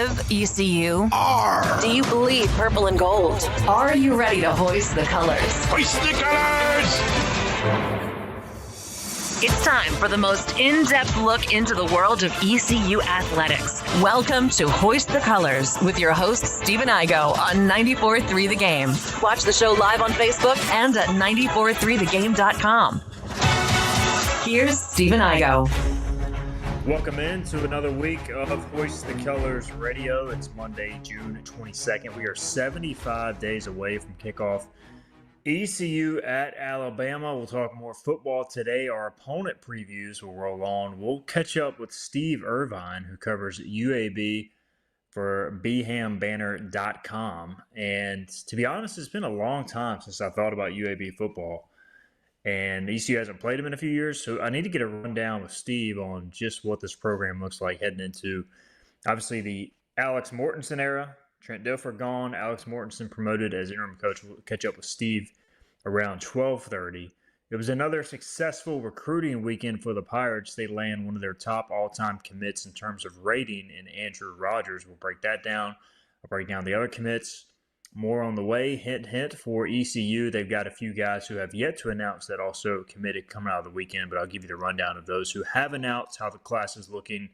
forgive ECU? Do you bleed purple and gold? Are you ready to hoist the colors? Hoist the colors! It's time for the most in-depth look into the world of ECU athletics. Welcome to Hoist the Colors with your host, Stephen Igo on 94.3 The Game. Watch the show live on Facebook and at 943thegame.com. Here's Stephen Igo. Welcome in to another week of Hoist the Colors Radio. It's Monday, June 22nd. We are 75 days away from kickoff. ECU at Alabama. We'll talk more football today. Our opponent previews will roll on. We'll catch up with Steve Irvine, who covers UAB for BHAMBanner.com. And to be honest, it's been a long time since I thought about UAB football. And ECU hasn't played them in a few years, so I need to get a rundown with Steve on just what this program looks like heading into, obviously, the Alex Mortensen era. Trent Dilfer gone, Alex Mortensen promoted as interim coach. We'll catch up with Steve around 12:30. It was another successful recruiting weekend for the Pirates. They land one of their top all-time commits in terms of rating in Andrew Rogers. We'll break that down. I'll break down the other commits. More on the way. Hint, hint for ECU. They've got a few guys who have yet to announce that also committed coming out of the weekend, but I'll give you the rundown of those who have announced, how the class is looking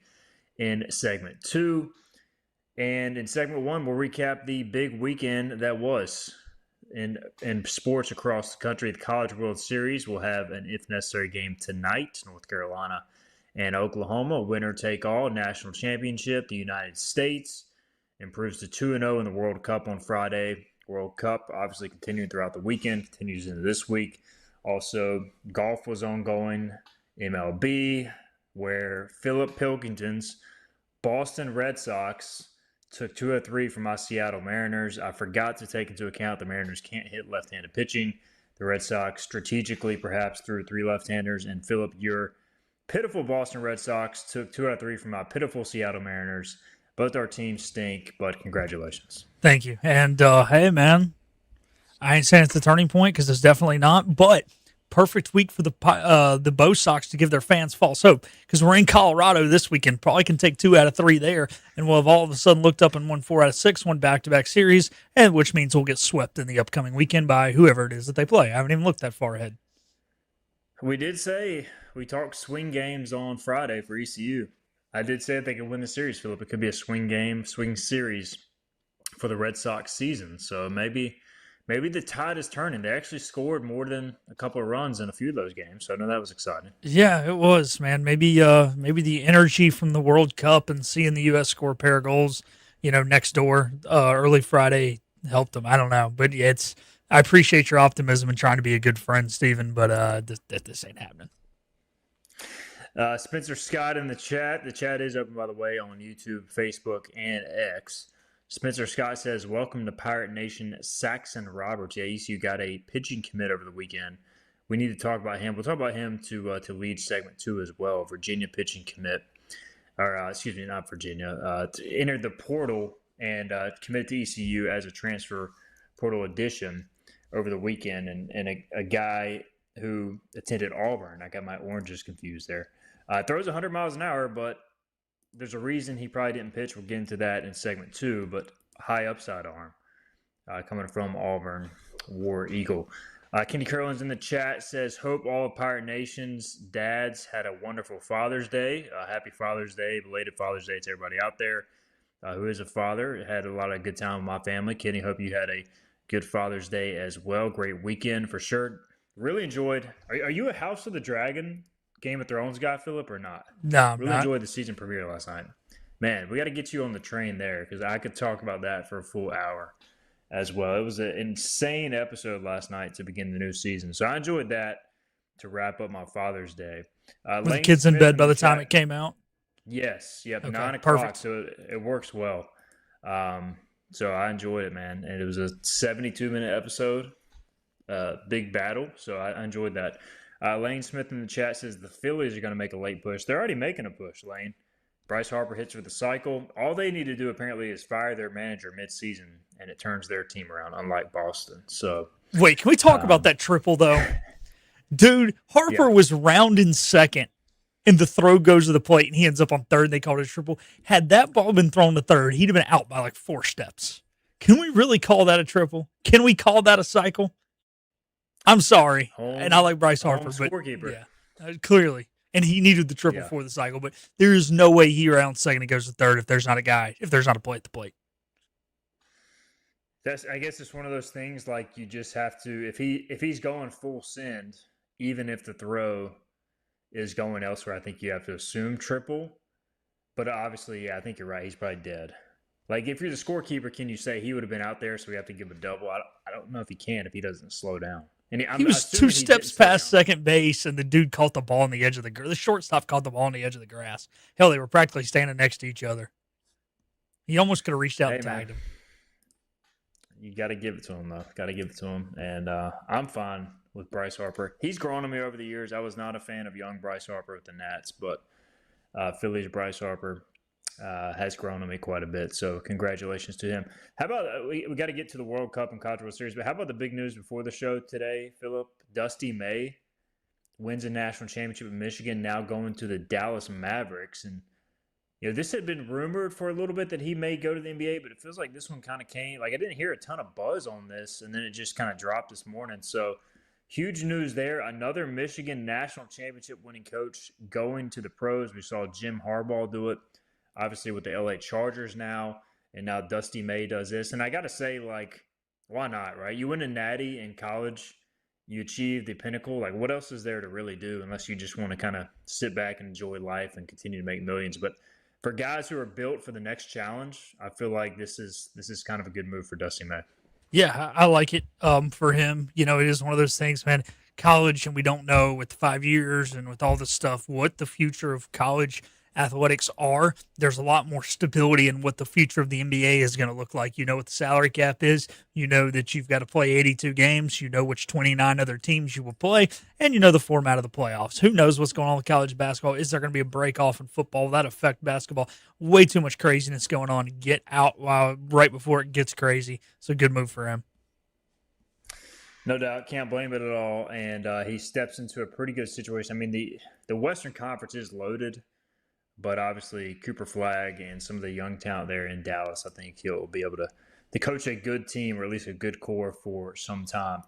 in segment 2. And in segment 1, we'll recap the big weekend that was in sports across the country. The College World Series will have an if necessary game tonight. North Carolina and Oklahoma, winner take all. National championship. The United States improves to 2-0 in the World Cup on Friday. World Cup obviously continuing throughout the weekend, continues into this week. Also, golf was ongoing. MLB, where Philip Pilkington's Boston Red Sox took 2 of 3 from my Seattle Mariners. I forgot to take into account the Mariners can't hit left-handed pitching. The Red Sox strategically perhaps threw 3 left-handers. And Philip, your pitiful Boston Red Sox took 2 out of 3 from my pitiful Seattle Mariners. Both our teams stink, but congratulations. Thank you. And, hey, man, I ain't saying it's the turning point because it's definitely not, but perfect week for the Bo Sox to give their fans false hope because we're in Colorado this weekend. Probably can take 2 out of 3 there, and we'll have all of a sudden looked up and won 4 out of 6, won back-to-back series, and which means we'll get swept in the upcoming weekend by whoever it is that they play. I haven't even looked that far ahead. We did say we talked swing games on Friday for ECU. I did say that they could win the series, Philip. It could be a swing game, swing series for the Red Sox season. So maybe the tide is turning. They actually scored more than a couple of runs in a few of those games. So I know that was exciting. Yeah, it was, man. Maybe the energy from the World Cup and seeing the U.S. score a pair of goals, next door early Friday helped them. I don't know. But I appreciate your optimism and trying to be a good friend, Stephen, but this ain't happening. Spencer Scott in the chat. The chat is open, by the way, on YouTube, Facebook, and X. Spencer Scott says, welcome to Pirate Nation, Saxon Roberts. Yeah, ECU got a pitching commit over the weekend. We need to talk about him. We'll talk about him to lead segment 2 as well. Virginia pitching commit, not Virginia, to enter the portal and commit to ECU as a transfer portal addition over the weekend. And a guy who attended Auburn. I got my oranges confused there. Throws 100 miles an hour, but there's a reason he probably didn't pitch. We'll get into that in segment 2, but high upside arm coming from Auburn, War Eagle. Kenny Curlin's in the chat, says, hope all of Pirate Nation's dads had a wonderful Father's Day. Happy Father's Day, belated Father's Day to everybody out there who is a father. Had a lot of good time with my family. Kenny, hope you had a good Father's Day as well. Great weekend for sure. Really enjoyed. Are you a House of the Dragon Game of Thrones guy, Philip, or not? No, I'm really not. Enjoyed the season premiere last night. Man, we got to get you on the train there because I could talk about that for a full hour as well. It was an insane episode last night to begin the new season. So I enjoyed that to wrap up my Father's Day. Were the kids in bed by the time it came out? Yes. Yep. Okay, 9 o'clock. perfect. So it works well. So I enjoyed it, man. And it was a 72-minute episode. Big battle. So I enjoyed that. Lane Smith in the chat says the Phillies are going to make a late push. They're already making a push, Lane. Bryce Harper hits for the cycle. All they need to do apparently is fire their manager midseason, and it turns their team around, unlike Boston. So wait, can we talk about that triple though? Dude, Harper was rounding second and the throw goes to the plate, and he ends up on third, and they called it a triple. Had that ball been thrown to third, he'd have been out by like 4 steps. Can we really call that a triple? Can we call that a cycle? I'm sorry, and I like Bryce Harper, but scorekeeper. clearly. And he needed the triple for the cycle, but there is no way he rounds second and goes to third if there's not a play at the plate. I guess it's one of those things like you just have to if he's going full send, even if the throw is going elsewhere, I think you have to assume triple. But obviously, I think you're right. He's probably dead. Like if you're the scorekeeper, can you say he would have been out there, so we have to give a double? I don't know if he can if he doesn't slow down. And he was 2 steps past second base, and the dude caught the ball on the edge of the shortstop caught the ball on the edge of the grass. Hell, they were practically standing next to each other. He almost could have reached out and tagged him. You got to give it to him, though. Got to give it to him. And I'm fine with Bryce Harper. He's grown on me over the years. I was not a fan of young Bryce Harper with the Nats, but Philly's Bryce Harper has grown on me quite a bit. So congratulations to him. How about we got to get to the World Cup and College World Series, but how about the big news before the show today, Philip? Dusty May wins a national championship in Michigan, now going to the Dallas Mavericks. And this had been rumored for a little bit that he may go to the NBA, but it feels like this one kind of came. Like I didn't hear a ton of buzz on this, and then it just kind of dropped this morning. So huge news there. Another Michigan national championship winning coach going to the pros. We saw Jim Harbaugh do it, obviously with the LA Chargers now, and now Dusty May does this. And I got to say, like, why not, right? You win a natty in college, you achieve the pinnacle. Like, what else is there to really do unless you just want to kind of sit back and enjoy life and continue to make millions? But for guys who are built for the next challenge, I feel like this is kind of a good move for Dusty May. Yeah, I like it for him. It is one of those things, man. College, and we don't know with 5 years and with all this stuff what the future of college athletics are. There's a lot more stability in what the future of the NBA is going to look like. You know what the salary cap is. You know that you've got to play 82 games. You know which 29 other teams you will play. And you know the format of the playoffs. Who knows what's going on with college basketball? Is there going to be a break off in football? Will that affect basketball? Way too much craziness going on. Get out right before it gets crazy. So good move for him. No doubt. Can't blame it at all. And he steps into a pretty good situation. I mean, the Western Conference is loaded. But obviously, Cooper Flagg and some of the young talent there in Dallas, I think he'll be able to coach a good team, or at least a good core for some time.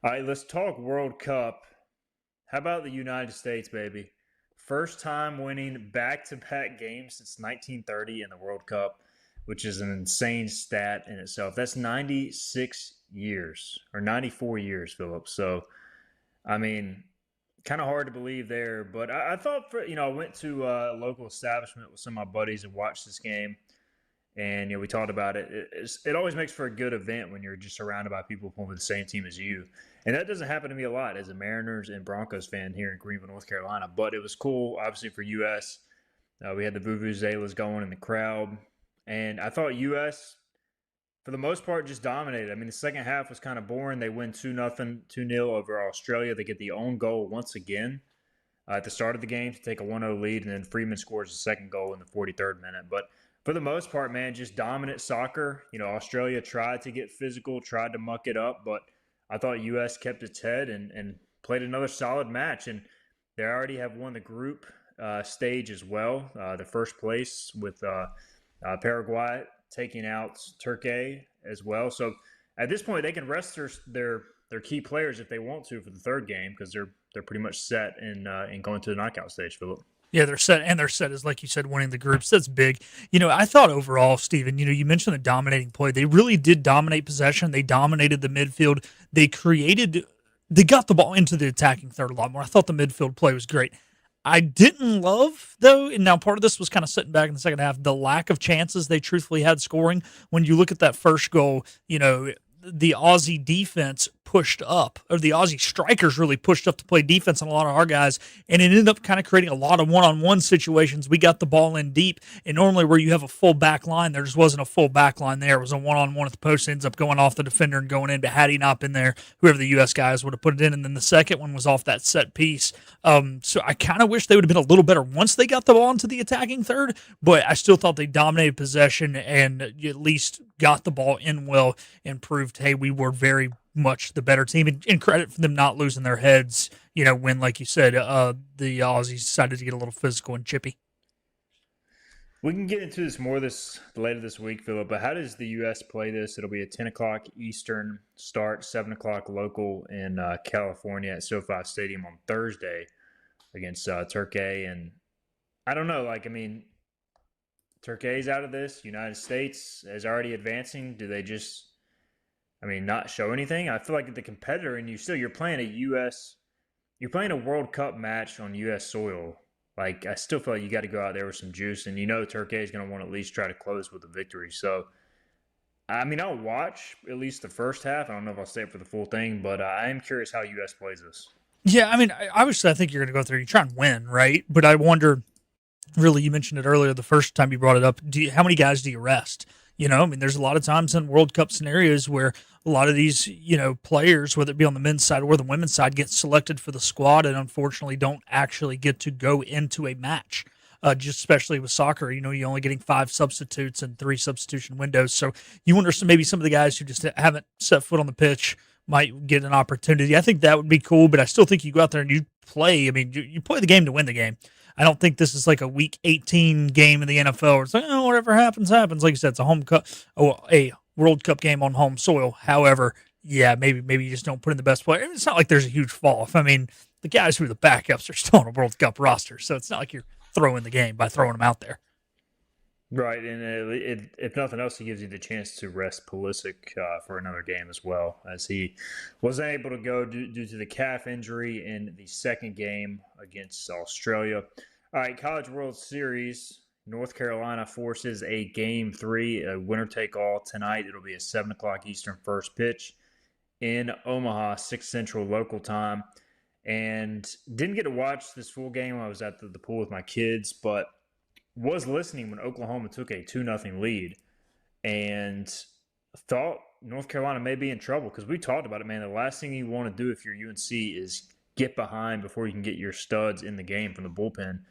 All right, let's talk World Cup. How about the United States, baby? First time winning back-to-back games since 1930 in the World Cup, which is an insane stat in itself. That's 96 years, or 94 years, Philip. So, I mean, kind of hard to believe there, but I thought I went to a local establishment with some of my buddies and watched this game, and we talked about it. It always makes for a good event when you're just surrounded by people pulling for the same team as you, and that doesn't happen to me a lot as a Mariners and Broncos fan here in Greenville, North Carolina. But it was cool, obviously for U.S. We had the Vuvuzelas going in the crowd, and I thought U.S. for the most part just dominated. I mean, the second half was kind of boring. They win 2-0 over Australia. They get the own goal once again at the start of the game to take a 1-0 lead, and then Freeman scores the second goal in the 43rd minute. But for the most part, man, just dominant soccer. Australia tried to get physical, tried to muck it up, but I thought U.S. kept its head and played another solid match. And they already have won the group stage as well, the first place with Paraguay taking out Turkey as well. So at this point, they can rest their key players if they want to for the third game, because they're pretty much set in going to the knockout stage, Philip. Yeah, they're set, and they're set as, like you said, winning the groups. That's big. I thought overall, Steven, you mentioned the dominating play. They really did dominate possession. They dominated the midfield. They got the ball into the attacking third a lot more. I thought the midfield play was great. I didn't love, though, and now part of this was kind of sitting back in the second half, the lack of chances they truthfully had scoring. When you look at that first goal, the Aussie defense pushed up, or the Aussie strikers really pushed up to play defense on a lot of our guys, and it ended up kind of creating a lot of one-on-one situations. We got the ball in deep, and normally where you have a full back line, there just wasn't a full back line there. It was a one-on-one at the post, ends up going off the defender and going in, but had he not been there, whoever the U.S. guys would have put it in, and then the second one was off that set piece. So I kind of wish they would have been a little better once they got the ball into the attacking third, but I still thought they dominated possession and at least got the ball in well and proved, hey, we were very much the better team, and credit for them not losing their heads, when, like you said, the Aussies decided to get a little physical and chippy. We can get into this more later this week, Philip, but how does the U.S. play this? It'll be a 10 o'clock Eastern start, 7 o'clock local in California at SoFi Stadium on Thursday against Turkey. And I don't know, Turkey's out of this. United States is already advancing. Do they just, not show anything? I feel like the competitor, and you're playing a World Cup match on U.S. soil. I still feel like you got to go out there with some juice, and Turkey is going to want to at least try to close with a victory. So, I'll watch at least the first half. I don't know if I'll stay up for the full thing, but I am curious how U.S. plays this. Yeah, obviously I think you're going to go through. You try and win, right? But I wonder, really, you mentioned it earlier the first time you brought it up. How many guys do you rest? There's a lot of times in World Cup scenarios where a lot of these, players, whether it be on the men's side or the women's side, get selected for the squad and unfortunately don't actually get to go into a match. Just especially with soccer, you're only getting 5 substitutes and 3 substitution windows. So you wonder maybe some of the guys who just haven't set foot on the pitch might get an opportunity. I think that would be cool, but I still think you go out there and you play. You play the game to win the game. I don't think this is like a Week 18 game in the NFL where it's like, whatever happens, happens. Like you said, it's a World Cup game on home soil. However, yeah, maybe you just don't put in the best player. It's not like there's a huge fall off. The guys who are the backups are still on a World Cup roster, so it's not like you're throwing the game by throwing them out there. Right, and if nothing else, it gives you the chance to rest Pulisic for another game as well, as he wasn't able to go due to the calf injury in the second game against Australia. All right, College World Series, North Carolina forces a Game 3, a winner-take-all tonight. It'll be a 7 o'clock Eastern first pitch in Omaha, 6 Central local time. And didn't get to watch this full game. I was at the pool with my kids, but was listening when Oklahoma took a 2-0 lead and thought North Carolina may be in trouble because we talked about it, man. The last thing you want to do if you're UNC is get behind before you can get your studs in the game from the bullpen.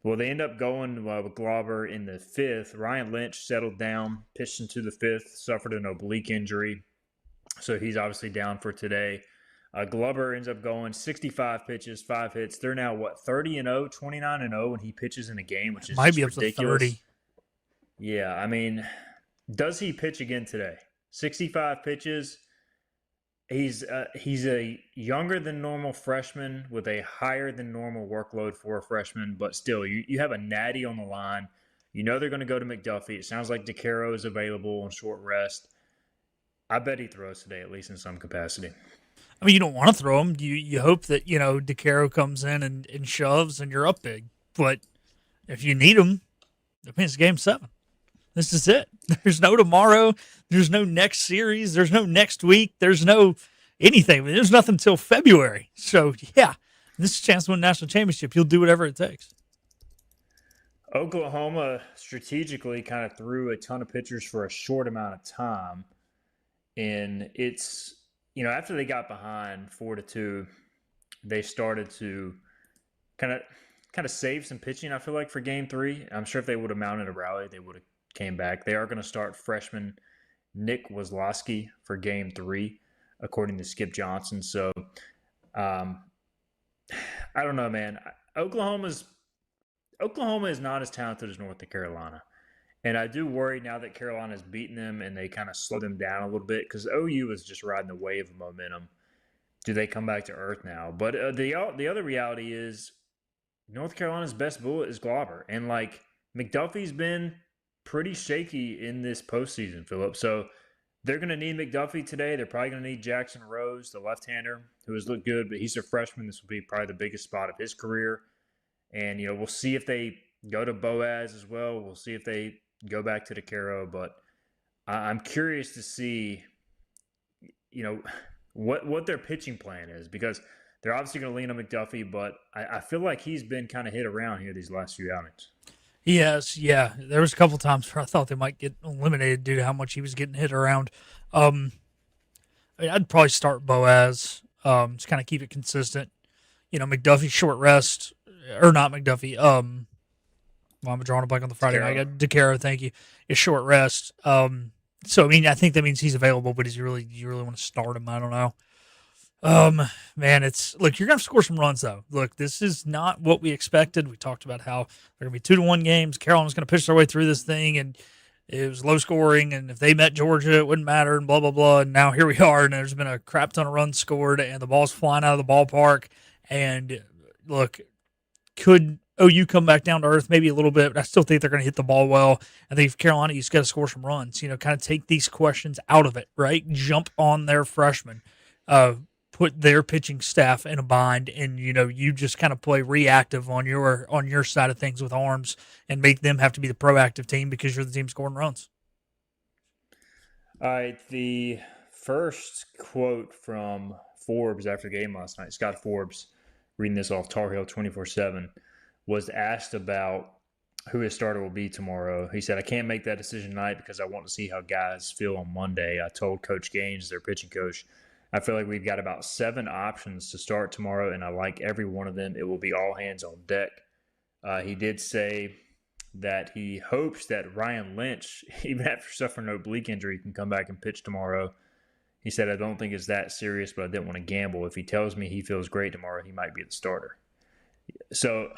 Well, they end up going with Glauber in the 5th. Ryan Lynch settled down, pitched into the 5th, suffered an oblique injury. So he's obviously down for today. Glover ends up going 65 pitches, 5 hits. They're now, 30-0, 29-0 when he pitches in a game, which is might be ridiculous. Up to 30. Yeah, does he pitch again today? 65 pitches. He's a younger than normal freshman with a higher than normal workload for a freshman, but still, you have a natty on the line. They're going to go to McDuffie. It sounds like DeCaro is available on short rest. I bet he throws today, at least in some capacity. You don't want to throw him. You hope that, DeCaro comes in and shoves and you're up big. But if you need him, it's Game 7. This is it. There's no tomorrow. There's no next series. There's no next week. There's no anything. There's nothing until February. So, yeah, this is a chance to win a national championship. You'll do whatever it takes. Oklahoma strategically kind of threw a ton of pitchers for a short amount of time. And it's, after they got behind 4-2, they started to kind of save some pitching, I feel like, for Game 3. I'm sure if they would have mounted a rally, they would have came back. They are going to start freshman Nick Wazlowski for Game 3, according to Skip Johnson. So, I don't know, man. Oklahoma is not as talented as North Carolina. And I do worry now that Carolina's beaten them and they kind of slow them down a little bit because OU is just riding the wave of momentum. Do they come back to earth now? But the other reality is North Carolina's best bullet is Glauber. And, McDuffie's been pretty shaky in this postseason, Philip. So they're going to need McDuffie today. They're probably going to need Jackson Rose, the left-hander, who has looked good, but he's a freshman. This will be probably the biggest spot of his career. And, we'll see if they go to Boaz as well. We'll see if they go back to DeCaro, but I'm curious to see, what their pitching plan is because they're obviously going to lean on McDuffie, but I feel like he's been kind of hit around here these last few outings. Yes, yeah. There was a couple times where I thought they might get eliminated due to how much he was getting hit around. I'd probably start Boaz, just kind of keep it consistent. McDuffie short rest, or not McDuffie. I'm drawing a blank on the Friday night. I got DeCaro, thank you. Is short rest. So, I mean, I think that means he's available, but do you really want to start him? I don't know. Man, look, you're going to score some runs, though. Look, this is not what we expected. We talked about how they're going to be 2-1 games. Carolina's going to pitch their way through this thing, and it was low scoring. And if they met Georgia, it wouldn't matter, and blah, blah, blah. And now here we are, and there's been a crap ton of runs scored, and the ball's flying out of the ballpark. And look, could OU come back down to earth? Maybe a little bit, but I still think they're going to hit the ball well. I think for Carolina, you just got to score some runs, kind of take these questions out of it, right? Jump on their freshmen, put their pitching staff in a bind, and, you just kind of play reactive on your side of things with arms and make them have to be the proactive team because you're the team scoring runs. All right, the first quote from Forbes after the game last night, Scott Forbes, reading this off Tar Heel 24/7, was asked about who his starter will be tomorrow. He said, "I can't make that decision tonight because I want to see how guys feel on Monday. I told Coach Gaines, their pitching coach, I feel like we've got about 7 options to start tomorrow, and I like every one of them. It will be all hands on deck." He did say that he hopes that Ryan Lynch, even after suffering an oblique injury, can come back and pitch tomorrow. He said, "I don't think it's that serious, but I didn't want to gamble. If he tells me he feels great tomorrow, he might be the starter." So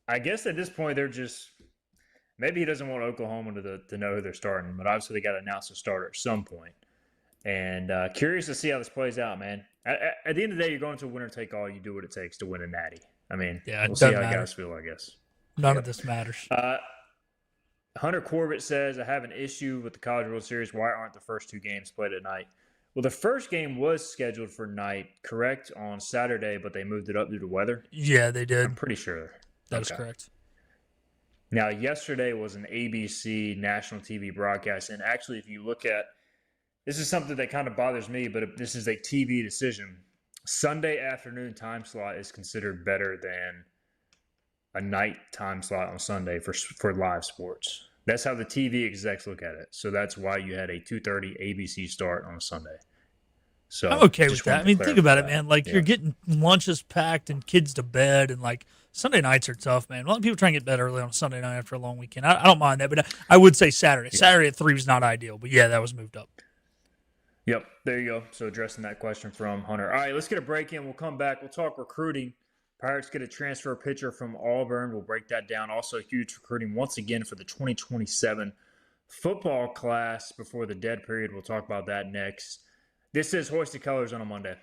I guess at this point, they're just – maybe he doesn't want Oklahoma to know who they're starting, but obviously they got to announce a starter at some point. And curious to see how this plays out, man. At the end of the day, you're going to a winner-take-all. You do what it takes to win a natty. I mean, we'll see how guys feel, I guess. None of this matters. Hunter Corbett says, "I have an issue with the College World Series. Why aren't the first 2 games played at night?" Well, the first game was scheduled for night, correct, on Saturday, but they moved it up due to weather? Yeah, they did. I'm pretty sure. That is correct. Now, yesterday was an ABC national TV broadcast, and actually, if you look at – this is something that kind of bothers me, but this is a TV decision. Sunday afternoon time slot is considered better than a night time slot on Sunday for live sports. That's how the TV execs look at it. So that's why you had a 2:30 ABC start on a Sunday. So I'm okay with that. I mean, think about it, man. Like, you're getting lunches packed and kids to bed, and, like, Sunday nights are tough, man. A lot of people try and get bed early on a Sunday night after a long weekend. I don't mind that, but I would say Saturday. Yeah. Saturday at 3 was not ideal, but, yeah, that was moved up. Yep, there you go. So addressing that question from Hunter. All right, let's get a break in. We'll come back. We'll talk recruiting. Pirates get a transfer pitcher from Auburn. We'll break that down. Also, huge recruiting once again for the 2027 football class before the dead period. We'll talk about that next. This is Hoist the Colors on a Monday.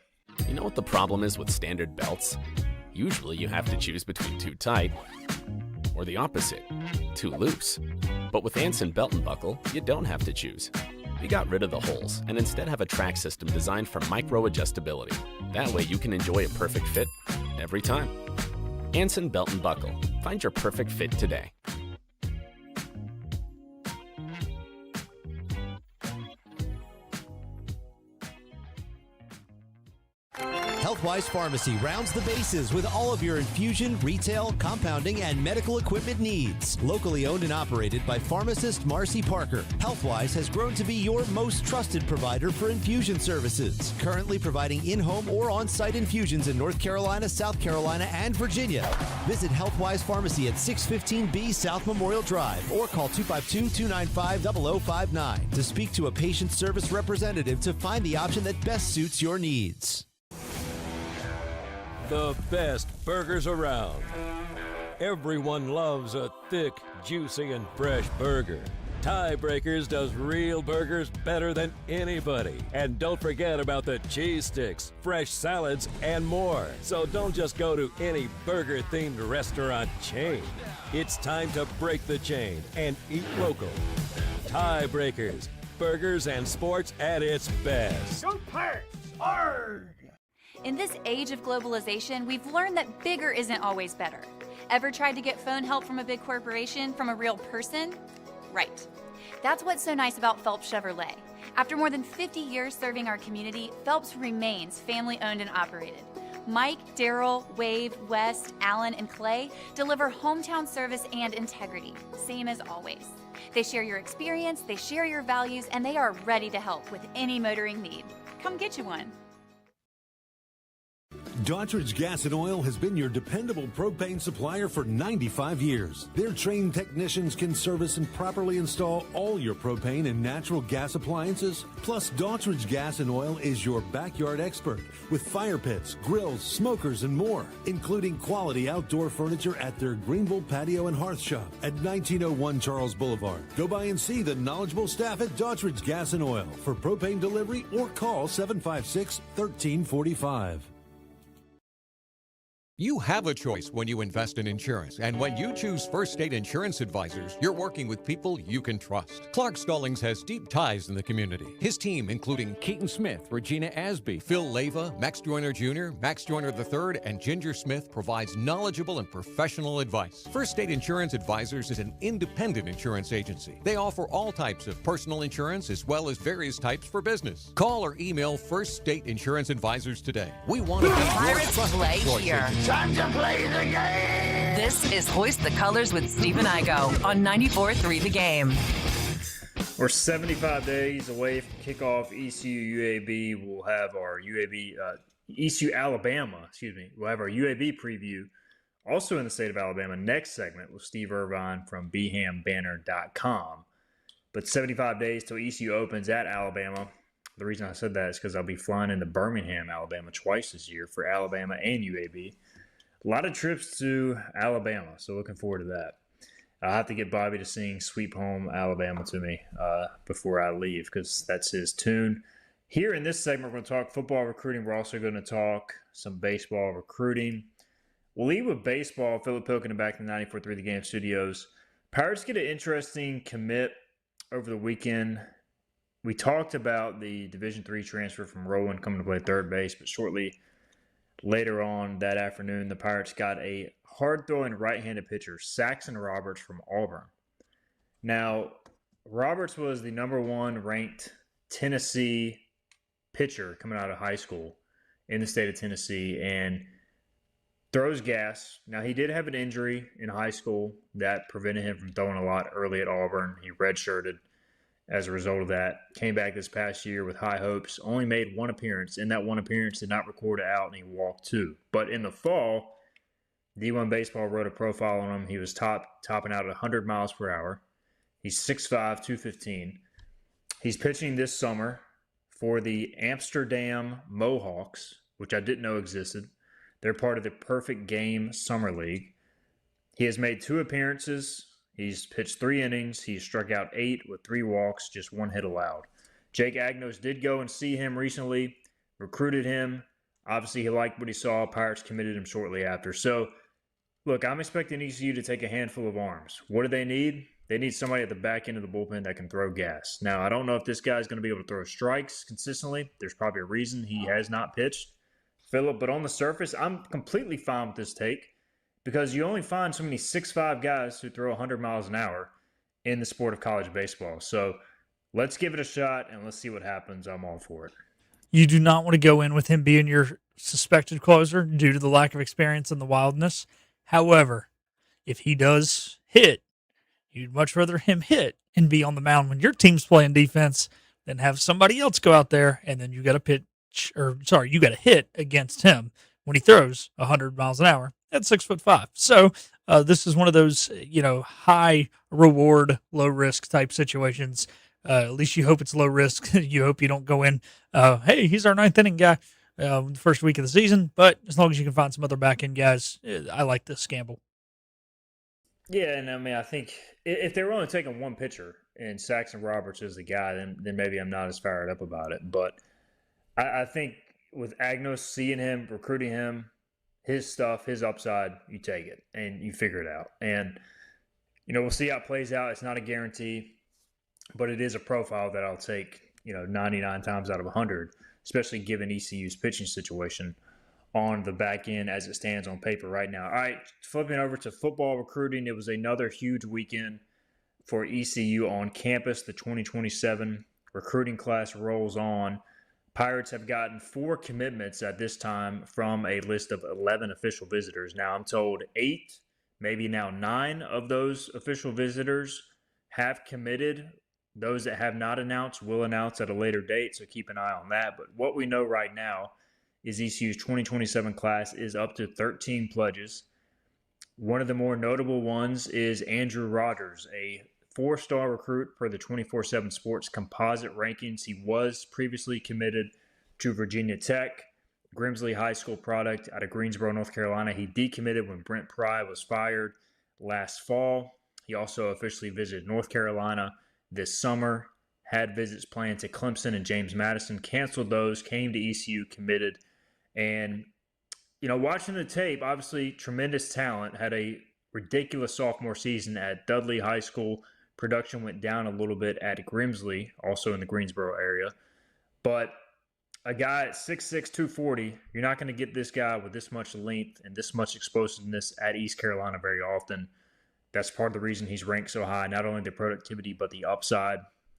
You know what the problem is with standard belts? Usually you have to choose between too tight or the opposite, too loose. But with Anson Belt and Buckle, you don't have to choose. We got rid of the holes and instead have a track system designed for micro-adjustability. That way you can enjoy a perfect fit every time. Anson Belt and Buckle. Find your perfect fit today. Healthwise Pharmacy rounds the bases with all of your infusion, retail, compounding, and medical equipment needs. Locally owned and operated by pharmacist Marcy Parker, Healthwise has grown to be your most trusted provider for infusion services. Currently providing in-home or on-site infusions in North Carolina, South Carolina, and Virginia. Visit Healthwise Pharmacy at 615B South Memorial Drive or call 252-295-0059 to speak to a patient service representative to find the option that best suits your needs. The best burgers around. Everyone loves a thick, juicy, and fresh burger. Tiebreakers does real burgers better than anybody. And don't forget about the cheese sticks, fresh salads, and more. So don't just go to any burger-themed restaurant chain. It's time to break the chain and eat local. Tiebreakers, burgers and sports at its best. Go Pirates! Arg! In this age of globalization, we've learned that bigger isn't always better. Ever tried to get phone help from a big corporation from a real person? Right. That's what's so nice about Phelps Chevrolet. After more than 50 years serving our community, Phelps remains family-owned and operated. Mike, Daryl, Wave, West, Alan, and Clay deliver hometown service and integrity, same as always. They share your experience, they share your values, and they are ready to help with any motoring need. Come get you one. Daughtridge Gas and Oil has been your dependable propane supplier for 95 years. Their trained technicians can service and properly install all your propane and natural gas appliances. Plus, Daughtridge Gas and Oil is your backyard expert with fire pits, grills, smokers, and more, including quality outdoor furniture at their Greenville Patio and Hearth Shop at 1901 Charles Boulevard. Go by and see the knowledgeable staff at Daughtridge Gas and Oil for propane delivery or call 756-1345. You have a choice when you invest in insurance, and when you choose First State Insurance Advisors, you're working with people you can trust. Clark Stallings has deep ties in the community. His team, including Keaton Smith, Regina Asby, Phil Leva, Max Joyner Jr., Max Joyner III, and Ginger Smith, provides knowledgeable and professional advice. First State Insurance Advisors is an independent insurance agency. They offer all types of personal insurance as well as various types for business. Call or email First State Insurance Advisors today. We want to be your Pirates trusted play choice here. agency. Time to play the game! This is Hoist the Colors with Stephen Igo on 94.3 The Game. We're 75 days away from kickoff. ECU UAB. We'll have our ECU Alabama, we'll have our UAB preview also in the state of Alabama next segment with Steve Irvine from bhambanner.com. But 75 days till ECU opens at Alabama. The reason I said that is because I'll be flying into Birmingham, Alabama twice this year for Alabama and UAB. A lot of trips to Alabama, so looking forward to that. I'll have to get Bobby to sing Sweet Home Alabama to me before I leave because that's his tune. Here in this segment, we're going to talk football recruiting. We're also going to talk some baseball recruiting. We'll lead with baseball. Philip Pilkington back in the 94.3 The Game studios. Pirates get an interesting commit over the weekend. We talked about the Division III transfer from Rowan coming to play third base, but shortly later on that afternoon, the Pirates got a hard-throwing right-handed pitcher, Saxon Roberts from Auburn. Now, Roberts was the number one ranked Tennessee pitcher coming out of high school in the state of Tennessee and throws gas. Now, he did have an injury in high school that prevented him from throwing a lot early at Auburn. He redshirted as a result of that. Came back this past year with high hopes. Only made one appearance. In that one appearance, did not record it out, and he walked two. But in the fall, D1 Baseball wrote a profile on him. He was topping out at 100 miles per hour. He's 6'5", 215. He's pitching this summer for the Amsterdam Mohawks, which I didn't know existed. They're part of the Perfect Game Summer League. He has made two appearances. He's pitched 3 innings. He struck out 8 with 3 walks, just 1 hit allowed. Jake Agnos did go and see him recently, recruited him. Obviously, he liked what he saw. Pirates committed him shortly after. So, look, I'm expecting ECU to take a handful of arms. What do they need? They need somebody at the back end of the bullpen that can throw gas. Now, I don't know if this guy's going to be able to throw strikes consistently. There's probably a reason he has not pitched, Philip. But on the surface, I'm completely fine with this take. Because you only find so many 6'5" guys who throw 100 miles an hour in the sport of college baseball. So let's give it a shot and let's see what happens. I'm all for it. You do not want to go in with him being your suspected closer due to the lack of experience and the wildness. However, if he does hit, you'd much rather him hit and be on the mound when your team's playing defense than have somebody else go out there and then you got to hit against him when he throws 100 miles an hour at 6'5". So this is one of those, high reward, low risk type situations. At least you hope it's low risk. You hope you don't go in, hey, he's our 9th inning guy the first week of the season. But as long as you can find some other back end guys, I like this gamble. Yeah, and I mean, I think if they were only taking one pitcher and Saxon Roberts is the guy, then maybe I'm not as fired up about it. But I think with Agnos, seeing him, recruiting him, his stuff, his upside, you take it and you figure it out. And, we'll see how it plays out. It's not a guarantee, but it is a profile that I'll take, 99 times out of 100, especially given ECU's pitching situation on the back end as it stands on paper right now. All right, flipping over to football recruiting. It was another huge weekend for ECU on campus. The 2027 recruiting class rolls on. Pirates have gotten 4 commitments at this time from a list of 11 official visitors. Now, I'm told 8, maybe now 9 of those official visitors have committed. Those that have not announced will announce at a later date, so keep an eye on that. But what we know right now is ECU's 2027 class is up to 13 pledges. One of the more notable ones is Andrew Rogers, a 4-star recruit per the 24/7 Sports composite rankings. He was previously committed to Virginia Tech, Grimsley High School product out of Greensboro, North Carolina. He decommitted when Brent Pry was fired last fall. He also officially visited North Carolina this summer, had visits planned to Clemson and James Madison, canceled those, came to ECU, committed. And, watching the tape, obviously tremendous talent, had a ridiculous sophomore season at Dudley High School. Production went down a little bit at Grimsley, also in the Greensboro area. But a guy at 6'6", 240, you're not going to get this guy with this much length and this much explosiveness at East Carolina very often. That's part of the reason he's ranked so high, not only the productivity, but the upside.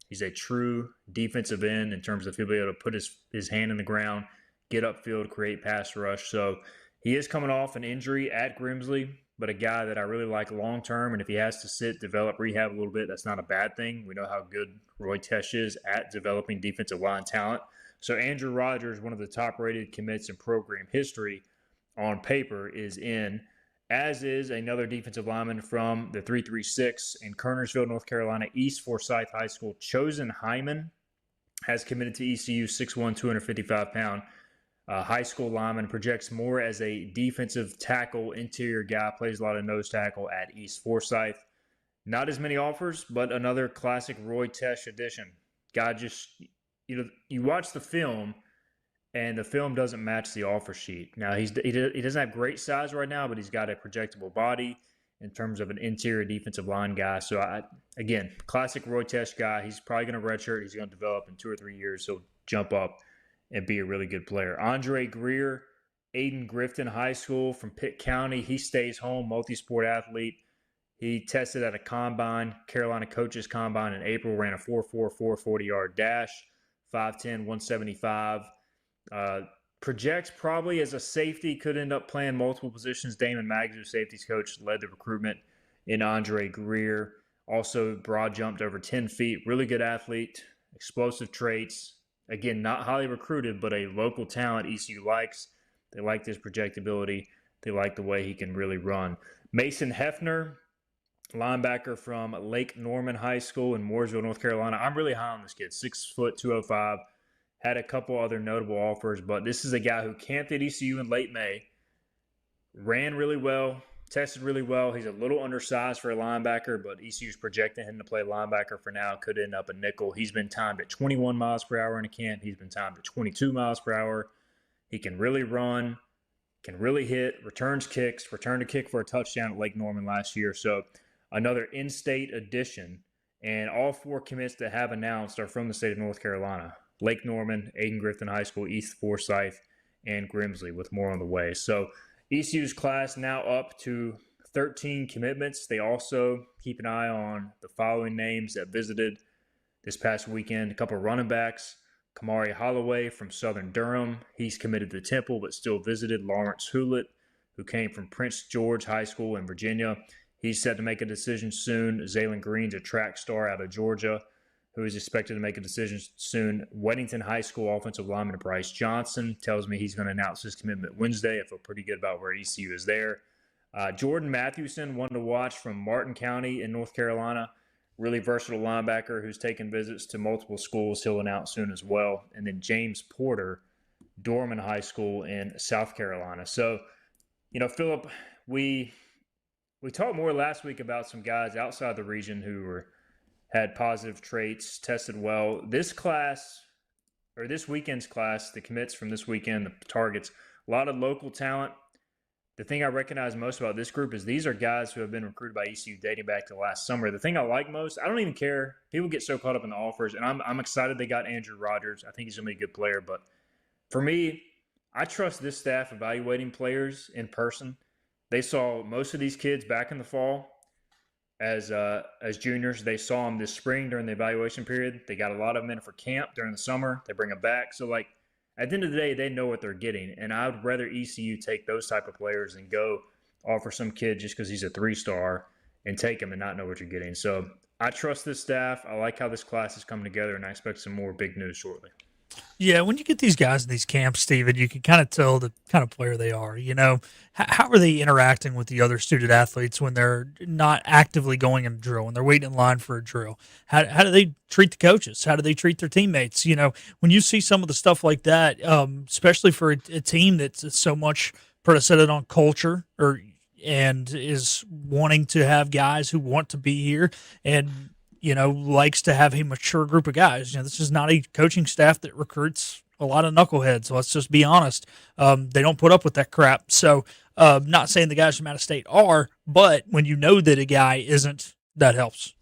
He's a true defensive end in terms of he'll be able to put his hand in the ground, get upfield, create pass rush. So he is coming off an injury at Grimsley, but a guy that I really like long-term. And if he has to sit, develop, rehab a little bit, that's not a bad thing. We know how good Roy Tesh is at developing defensive line talent. So Andrew Rogers, one of the top-rated commits in program history on paper, is in, as is another defensive lineman from the 336 in Kernersville, North Carolina, East Forsyth High School. Chosen Hyman has committed to ECU, 6'1", 255-pound high school lineman, projects more as a defensive tackle, interior guy, plays a lot of nose tackle at East Forsyth. Not as many offers, but another classic Roy Tesh addition. Guy just, you watch the film, and the film doesn't match the offer sheet. Now, he doesn't have great size right now, but he's got a projectable body in terms of an interior defensive line guy. So, again, classic Roy Tesh guy. He's probably going to redshirt. He's going to develop in 2 or 3 years. He'll jump up and be a really good player. Andre Greer, Aiden Grifton High School from Pitt County. He stays home, multi-sport athlete. He tested at a combine, Carolina Coaches Combine in April, ran a 4.44 40-yard dash, 5'10", 175. Projects probably as a safety, could end up playing multiple positions. Damon Maggs, safeties coach, led the recruitment in Andre Greer. Also broad jumped over 10 feet. Really good athlete, explosive traits. Again, not highly recruited, but a local talent ECU likes. They like his projectability. They like the way he can really run. Mason Hefner, linebacker from Lake Norman High School in Mooresville, North Carolina. I'm really high on this kid, 6 foot, 205. Had a couple other notable offers, but this is a guy who camped at ECU in late May, ran really well, tested really well. He's a little undersized for a linebacker, but ECU's projecting him to play linebacker for now. Could end up a nickel. He's been timed at 21 miles per hour in a camp. He's been timed at 22 miles per hour. He can really run, can really hit, returns kicks, returned a kick for a touchdown at Lake Norman last year. So another in-state addition, and all 4 commits that have announced are from the state of North Carolina. Lake Norman, Aiden Grifton High School, East Forsyth, and Grimsley, with more on the way. So ECU's class now up to 13 commitments. They also keep an eye on the following names that visited this past weekend. A couple of running backs. Kamari Holloway from Southern Durham. He's committed to Temple but still visited. Lawrence Hewlett, who came from Prince George High School in Virginia. He's set to make a decision soon. Zaylen Green's a track star out of Georgia, who is expected to make a decision soon. Weddington High School offensive lineman Bryce Johnson tells me he's going to announce his commitment Wednesday. I feel pretty good about where ECU is there. Jordan Matthewson, one to watch from Martin County in North Carolina. Really versatile linebacker who's taken visits to multiple schools. He'll announce soon as well. And then James Porter, Dorman High School in South Carolina. So, Philip, we talked more last week about some guys outside the region who had positive traits, tested well. This weekend's class, the commits from this weekend, the targets, a lot of local talent. The thing I recognize most about this group is these are guys who have been recruited by ECU dating back to last summer. The thing I like most, I don't even care. People get so caught up in the offers, and I'm excited they got Andrew Rogers. I think he's going to be a good player. But for me, I trust this staff evaluating players in person. They saw most of these kids back in the fall as juniors. They saw them this spring during the evaluation period. They got a lot of them in for camp during the summer. They bring them back. So, at the end of the day, they know what they're getting. And I would rather ECU take those type of players than go offer some kid just because he's a 3-star and take him and not know what you're getting. So I trust this staff. I like how this class is coming together, and I expect some more big news shortly. Yeah, when you get these guys in these camps, Steven, you can kind of tell the kind of player they are. How are they interacting with the other student athletes when they're not actively going in a drill, when they're waiting in line for a drill? How do they treat the coaches? How do they treat their teammates? When you see some of the stuff like that, especially for a team that's so much predicated on culture and is wanting to have guys who want to be here and likes to have a mature group of guys. This is not a coaching staff that recruits a lot of knuckleheads. Let's just be honest. They don't put up with that crap. So, not saying the guys from out of state are, but when you know that a guy isn't, that helps.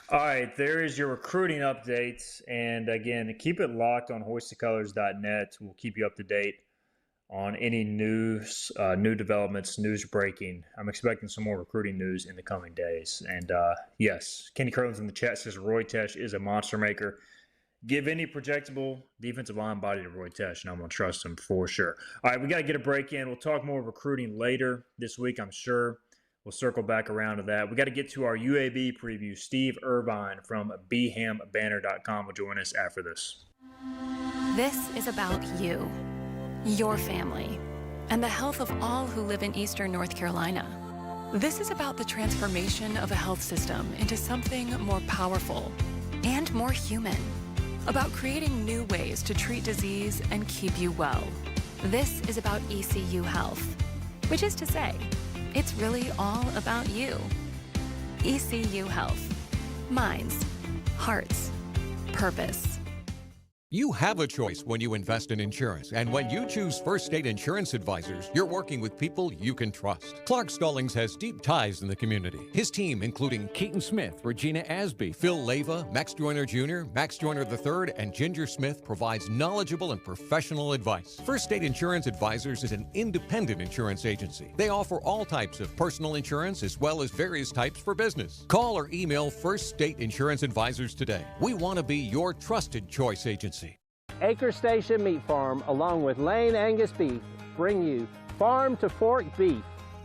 All right, there is your recruiting updates. And again, keep it locked on hoistthecolors.net. We'll keep you up to date on any news, new developments, news breaking. I'm expecting some more recruiting news in the coming days. And yes, Kenny Curlins in the chat says Roy Tesh is a monster maker. Give any projectable defensive line body to Roy Tesh, and I'm going to trust him for sure. All right, we got to get a break in. We'll talk more recruiting later this week, I'm sure. We'll circle back around to that. We got to get to our UAB preview. Steve Irvine from bhambanner.com will join us after this. This is about you, your family, and the health of all who live in Eastern North Carolina. This is about the transformation of a health system into something more powerful and more human. About creating new ways to treat disease and keep you well. This is about ECU Health, which is to say, it's really all about you. ECU Health. Minds, hearts, purpose. You have a choice when you invest in insurance, and when you choose First State Insurance Advisors, you're working with people you can trust. Clark Stallings has deep ties in the community. His team, including Keaton Smith, Regina Asby, Phil Leva, Max Joyner Jr., Max Joyner III, and Ginger Smith, provides knowledgeable and professional advice. First State Insurance Advisors is an independent insurance agency. They offer all types of personal insurance as well as various types for business. Call or email First State Insurance Advisors today. We want to be your trusted choice agency. Acre Station Meat Farm, along with Lane Angus Beef, bring you Farm to Fork Beef.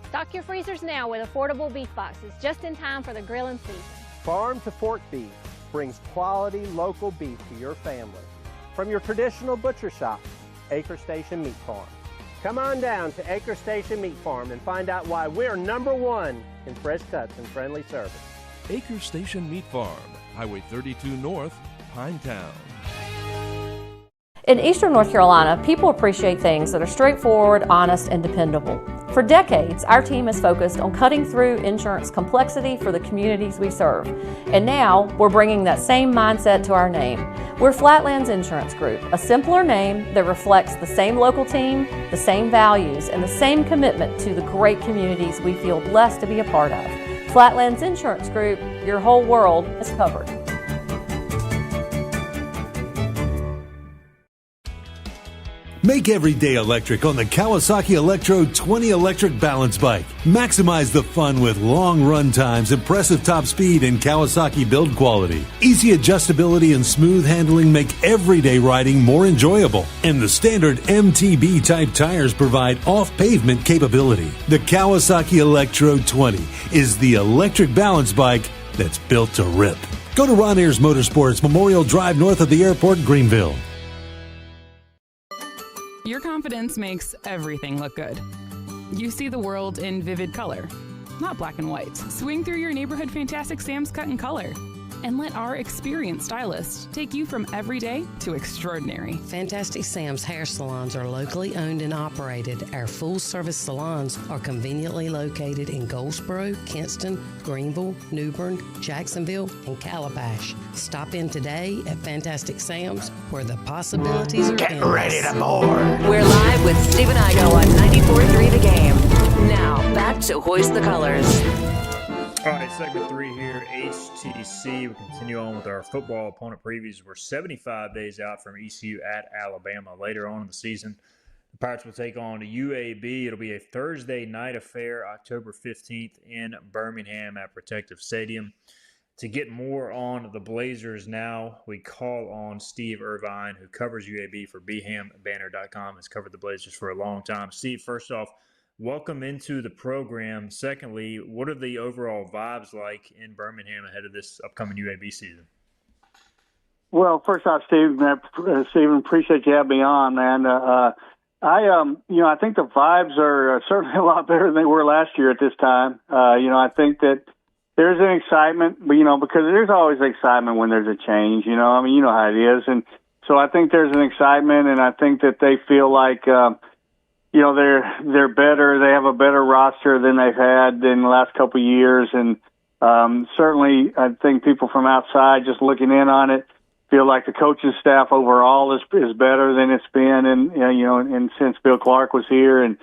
Stock your freezers now with affordable beef boxes, just in time for the grilling season. Farm to Fork Beef brings quality local beef to your family. From your traditional butcher shop, Acre Station Meat Farm. Come on down to Acre Station Meat Farm and find out why we're #1 in fresh cuts and friendly service. Acre Station Meat Farm, Highway 32 North, Pinetown. In Eastern North Carolina, people appreciate things that are straightforward, honest, and dependable. For decades, our team has focused on cutting through insurance complexity for the communities we serve. And now, we're bringing that same mindset to our name. We're Flatlands Insurance Group, a simpler name that reflects the same local team, the same values, and the same commitment to the great communities we feel blessed to be a part of. Flatlands Insurance Group, your whole world is covered. Make every day electric on the Kawasaki Electro 20 electric balance bike. Maximize the fun with long run times, impressive top speed, and Kawasaki build quality. Easy adjustability and smooth handling make everyday riding more enjoyable. And the standard MTB type tires provide off-pavement capability. The Kawasaki Electro 20 is the electric balance bike that's built to rip. Go to Ron Ayers Motorsports, Memorial Drive north of the airport, Greenville. Your confidence makes everything look good. You see the world in vivid color, not black and white. Swing through your neighborhood Fantastic Sam's Cut in Color and let our experienced stylists take you from everyday to extraordinary. Fantastic Sam's hair salons are locally owned and operated. Our full-service salons are conveniently located in Goldsboro, Kinston, Greenville, New Bern, Jacksonville, and Calabash. Stop in today at Fantastic Sam's, where the possibilities are endless. Get ready to board. We're live with Stephen Igo on 94.3 The Game. Now, back to Hoist the Colors. All right, segment 3 here, HTC. We continue on with our football opponent previews. We're 75 days out from ECU at Alabama later on in the season. The Pirates will take on UAB. It'll be a Thursday night affair, October 15th in Birmingham at Protective Stadium. To get more on the Blazers now, we call on Steve Irvine, who covers UAB for bhambanner.com, has covered the Blazers for a long time. Steve, first off, welcome into the program. Secondly, what are the overall vibes like in Birmingham ahead of this upcoming UAB season? Well, first off, Stephen, appreciate you having me on, man. I think the vibes are certainly a lot better than they were last year at this time. I think that there's an excitement, but, because there's always excitement when there's a change, you know how it is. And so I think there's an excitement, and I think that they feel like, they're better. They have a better roster than they've had in the last couple of years. And certainly I think people from outside just looking in on it feel like the coaching staff overall is better than it's been, and since Bill Clark was here. And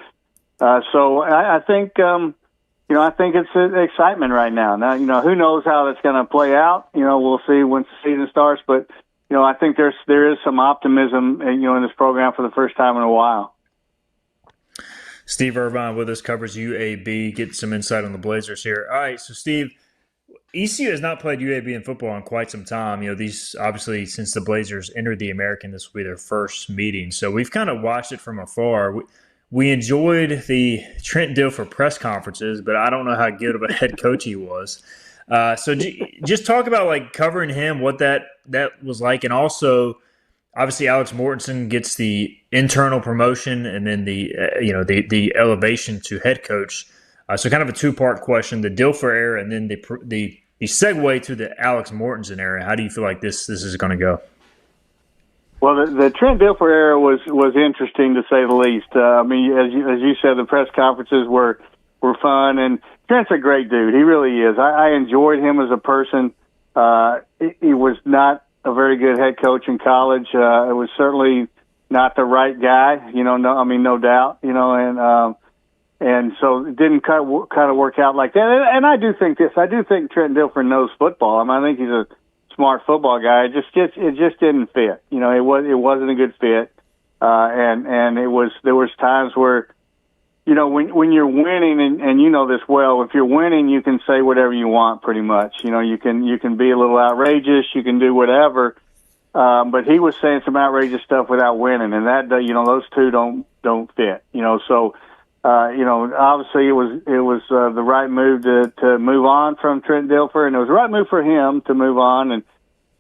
so I think, I think it's excitement right now. Now, who knows how that's going to play out? We'll see once the season starts. But, I think there is some optimism, in this program for the first time in a while. Steve Irvine with us, covers UAB. Get some insight on the Blazers here. All right, so Steve, ECU has not played UAB in football in quite some time. These obviously, since the Blazers entered the American, this will be their first meeting. So we've kind of watched it from afar. We enjoyed the Trent Dilfer press conferences, but I don't know how good of a head coach he was. So just talk about covering him, what that was like, and also obviously Alex Mortensen gets the internal promotion and then the elevation to head coach. So kind of a two-part question: the Dilfer era, and then the segue to the Alex Mortensen era. How do you feel like this is going to go? Well, the Trent Dilfer era was interesting to say the least. As you said, the press conferences were fun, and Trent's a great dude. He really is. I enjoyed him as a person. He was not a very good head coach in college. It was certainly not the right guy. No doubt. And so it didn't kind of work out like that. And I do think this. I do think Trent Dilfer knows football. I think he's a smart football guy. It just didn't fit. It wasn't a good fit. And there was times where, when you're winning, and you know this well, if you're winning, you can say whatever you want pretty much. You can be a little outrageous, you can do whatever. But he was saying some outrageous stuff without winning, and that, those two don't fit. So obviously it was the right move to move on from Trent Dilfer, and it was the right move for him to move on. And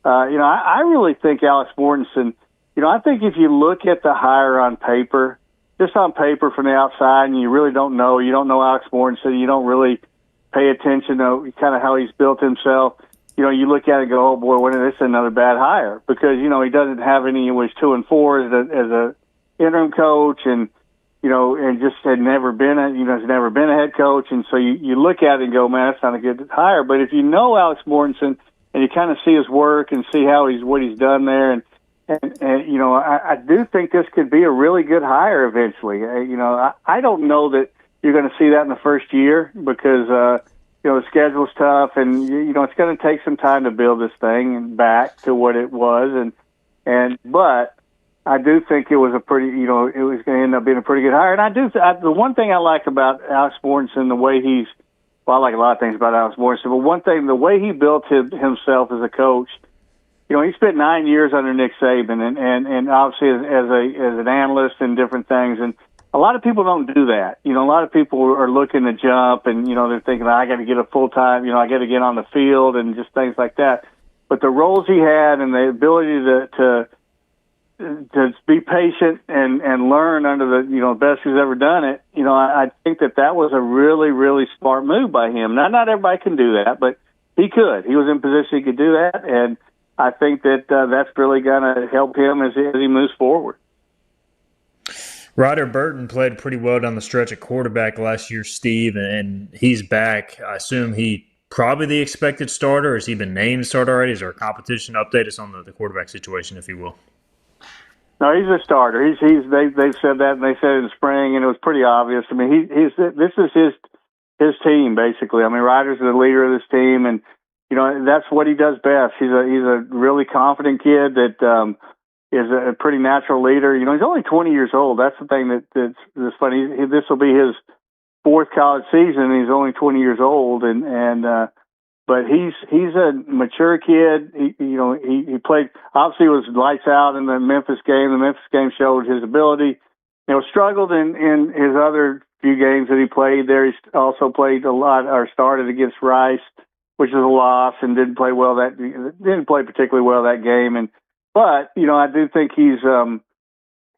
I really think Alex Mortensen. I think if you look at the hire on paper, just on paper from the outside, and you really don't know Alex Mortensen, you don't really pay attention to kind of how he's built himself. You look at it and go, oh boy, this is another bad hire, because he doesn't have any. He was 2-4 as a interim coach, and and just had never been has never been a head coach. And so you look at it and go, man, that's not a good hire. But if you know Alex Mortensen and you kind of see his work and see what he's done there, and I do think this could be a really good hire eventually. I don't know that you're going to see that in the first year, because the schedule's tough, and it's going to take some time to build this thing back to what it was, but I do think it was a pretty, it was going to end up being a pretty good hire. And the one thing I like about Alex Mortensen, the way I like a lot of things about Alex Mortensen, but one thing, the way he built himself as a coach, he spent 9 years under Nick Saban, and obviously as an analyst and different things. And a lot of people don't do that. A lot of people are looking to jump, and, they're thinking, I got to get a full-time, I got to get on the field and just things like that. But the roles he had and the ability to be patient and learn under the best who's ever done it. I think that was a really, really smart move by him. Not everybody can do that, but he could. He was in position he could do that, and I think that that's really going to help him as he moves forward. Ryder Burton played pretty well down the stretch at quarterback last year, Steve, and he's back. I assume he probably the expected starter. Has he been named starter already? Is there a competition? Update us on the quarterback situation, if you will. No, he's a starter. They've said that, and they said it in the spring, and it was pretty obvious. This is his team basically. Ryder's the leader of this team, and that's what he does best. He's a really confident kid that is a pretty natural leader. He's only 20 years old. That's the thing that's funny. This will be his fourth college season, and he's only 20 years old, but he's a mature kid. He played, obviously was lights out in the Memphis game. The Memphis game showed his ability. Struggled in his other few games that he played there. He also played a lot, or started against Rice. which is a loss, and didn't play particularly well that game. But I do think he's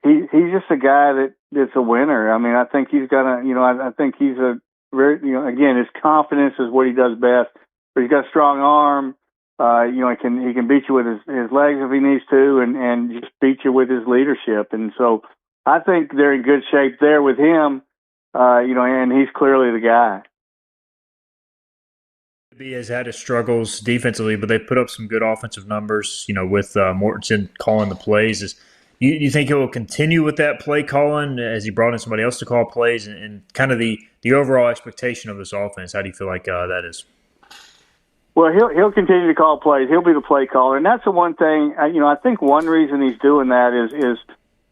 just a guy that's a winner. I mean, I think he's got I think he's a very, again, his confidence is what he does best. But he's got a strong arm. He can beat you with his legs if he needs to, and just beat you with his leadership. And so I think they're in good shape there with him. And he's clearly the guy. He has had his struggles defensively, but they put up some good offensive numbers, with Mortensen calling the plays. You think he will continue with that play calling as he brought in somebody else to call plays, and kind of the overall expectation of this offense? How do you feel like that is? Well, he'll continue to call plays. He'll be the play caller, and that's the one thing. I think one reason he's doing that is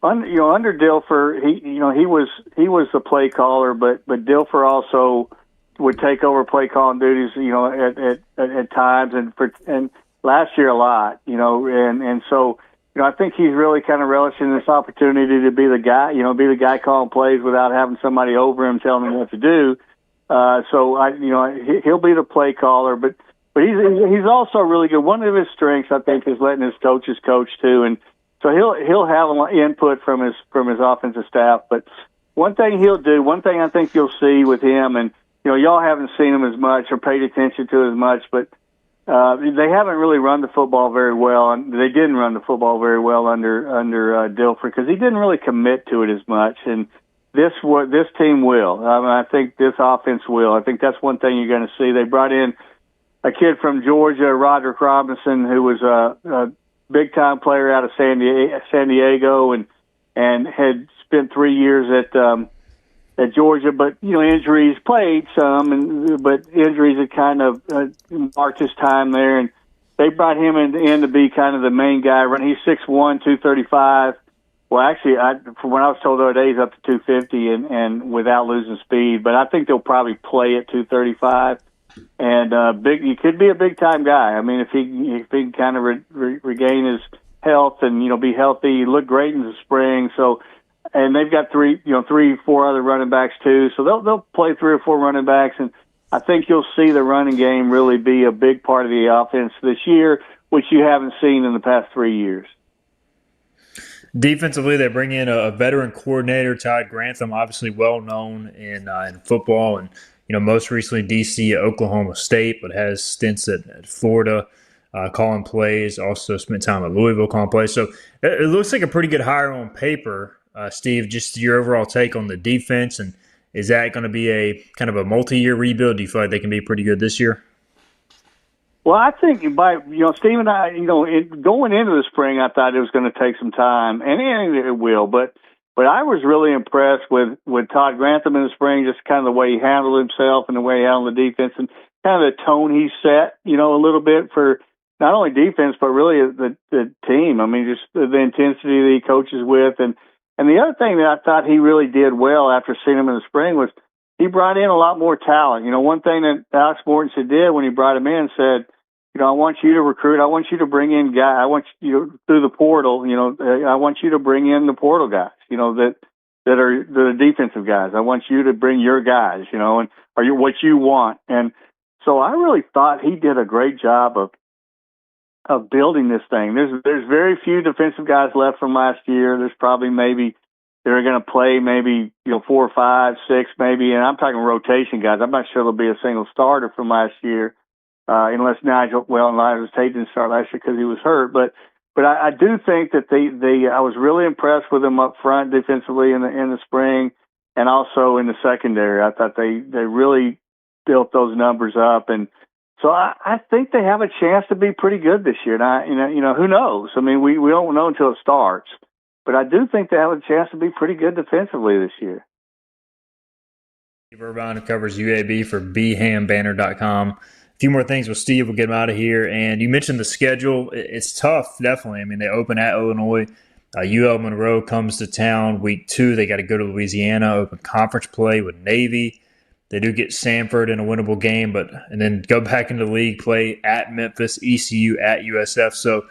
under Dilfer, he was the play caller, but Dilfer also would take over play calling duties, at times, and last year a lot, and so I think he's really kind of relishing this opportunity to be the guy calling plays without having somebody over him telling him what to do. He'll be the play caller, but he's also really good. One of his strengths, I think, is letting his coaches coach too, and so he'll have a lot of input from his offensive staff. But one thing I think you'll see with him, and y'all haven't seen him as much or paid attention to as much, but they haven't really run the football very well, and they didn't run the football very well under Dilfer because he didn't really commit to it as much. And this team will. I think this offense will. I think that's one thing you're going to see. They brought in a kid from Georgia, Roderick Robinson, who was a big-time player out of San Diego and had spent 3 years at Georgia, but injuries played some, but injuries had kind of marked his time there, and they brought him in to be kind of the main guy. He's 6'1", 235. Well, actually, from when I was told the other day, he's up to 250 and without losing speed. But I think they'll probably play at 235. And he could be a big time guy. I mean, if he can kind of regain his health and be healthy, he looked great in the spring. So, and they've got 4 other running backs too. So they'll play 3 or 4 running backs, and I think you'll see the running game really be a big part of the offense this year, which you haven't seen in the past 3 years. Defensively, they bring in a veteran coordinator, Todd Grantham, obviously well known in football, and most recently DC at Oklahoma State, but has stints at Florida calling plays. Also spent time at Louisville calling plays. So it looks like a pretty good hire on paper. Steve, just your overall take on the defense, and is that going to be a kind of a multi-year rebuild? Do you feel like they can be pretty good this year? Well, I think Steve and I, going into the spring, I thought it was going to take some time, and it will. But I was really impressed with Todd Grantham in the spring, just kind of the way he handled himself and the way he handled the defense, and kind of the tone he set, a little bit for not only defense but really the team. I mean, just the intensity that he coaches with, and the other thing that I thought he really did well after seeing him in the spring was he brought in a lot more talent. One thing that Alex Mortensen did when he brought him in said, I want you to recruit. I want you to bring in guys. I want you through the portal. I want you to bring in the portal guys. That are the defensive guys. I want you to bring your guys. And are you what you want? And so I really thought he did a great job of building this thing. There's very few defensive guys left from last year. There's probably maybe they're going to play 4 or 5, 6 maybe, and I'm talking rotation guys. I'm not sure there'll be a single starter from last year. Unless Nigel Tate didn't start last year because he was hurt. But I do think that I was really impressed with them up front defensively in the spring and also in the secondary. I thought they really built those numbers up, and so I think they have a chance to be pretty good this year. Now, who knows? I mean, we don't know until it starts, but I do think they have a chance to be pretty good defensively this year. Steve Irvine covers UAB for bhambanner.com. A few more things with Steve. We'll get him out of here. And you mentioned the schedule. It's tough, definitely. I mean, they open at Illinois. UL Monroe comes to town week 2. They got to go to Louisiana, open conference play with Navy. They do get Samford in a winnable game, and then go back into league play at Memphis, ECU at USF. So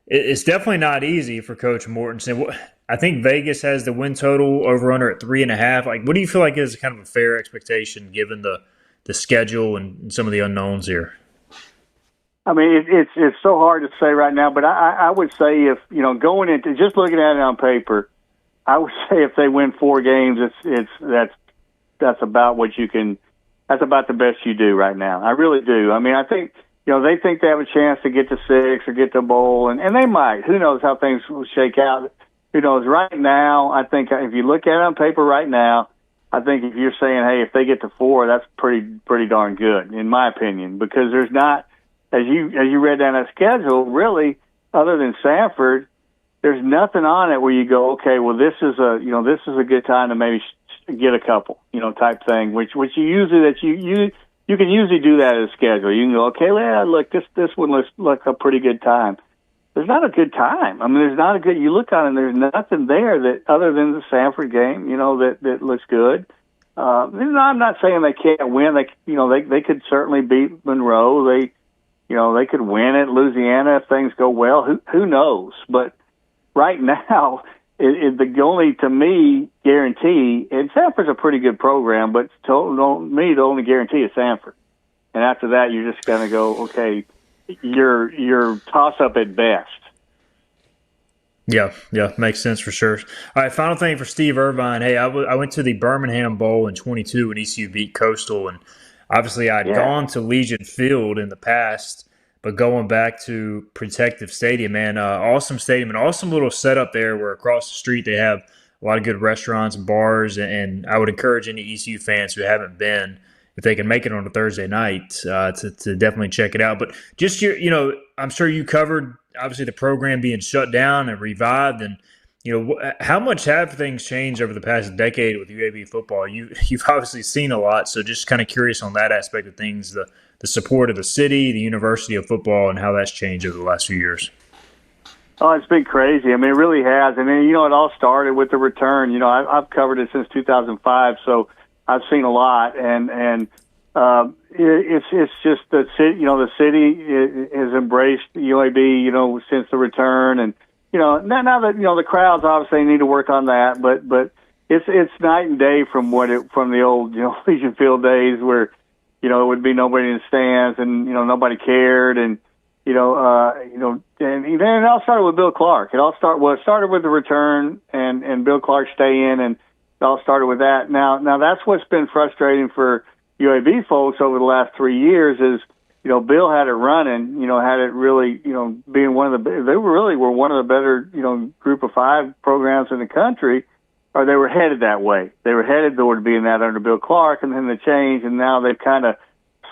it's definitely not easy for Coach Mortensen. I think Vegas has the win total over/under at 3.5. Like, what do you feel like is kind of a fair expectation given the schedule and some of the unknowns here? I mean, it's so hard to say right now, but I would say if, going into just looking at it on paper, I would say if they win 4 games, that's about what you can. That's about the best you do right now. I really do. I mean, I think they think they have a chance to get to 6 or get to a bowl, and they might. Who knows how things will shake out? Who knows? Right now, I think if you look at it on paper right now, I think if you're saying, hey, if they get to 4, that's pretty darn good, in my opinion, because there's not. As you read down that schedule, really, other than Sanford, there's nothing on it where you go, okay, well, this is a good time to maybe get a couple, type thing. Which you usually you can usually do that as a schedule. You can go, okay, look, this one looks like a pretty good time. There's not a good time. I mean, there's not a good. You look on it, and there's nothing there that other than the Sanford game, that looks good. I'm not saying they can't win. They could certainly beat Monroe. They could win at Louisiana if things go well. Who knows? But right now, the only, to me, guarantee, and Sanford's a pretty good program, but to me, the only guarantee is Sanford. And after that, you're just going to go, okay, you're toss-up at best. Yeah, makes sense for sure. All right, final thing for Steve Irvine. Hey, I went to the Birmingham Bowl in 22 when ECU beat Coastal, and obviously I'd gone to Legion Field in the past, but going back to Protective Stadium, man, awesome stadium, an awesome little setup there where across the street they have a lot of good restaurants and bars, and I would encourage any ECU fans who haven't been, if they can make it on a Thursday night, to definitely check it out. But just I'm sure you covered obviously the program being shut down and revived, and how much have things changed over the past decade with UAB football? You've obviously seen a lot, so just kind of curious on that aspect of things, the support of the city, the University of football, and how that's changed over the last few years. Oh, it's been crazy. I mean, it really has. I mean, it all started with the return. I've covered it since 2005, so I've seen a lot, and it's just the city. The city has embraced UAB, since the return, and now that the crowds obviously need to work on that, but it's night and day from the old Legion Field days where it would be nobody in the stands and nobody cared, and and then it all started with Bill Clark. It started with the return and Bill Clark staying, and it all started with that. Now that's what's been frustrating for UAB folks over the last 3 years is, Bill had it running, had it really, being they really were one of the better, group of 5 programs in the country, or they were headed that way. They were headed toward being that under Bill Clark, and then the change, and now they've kind of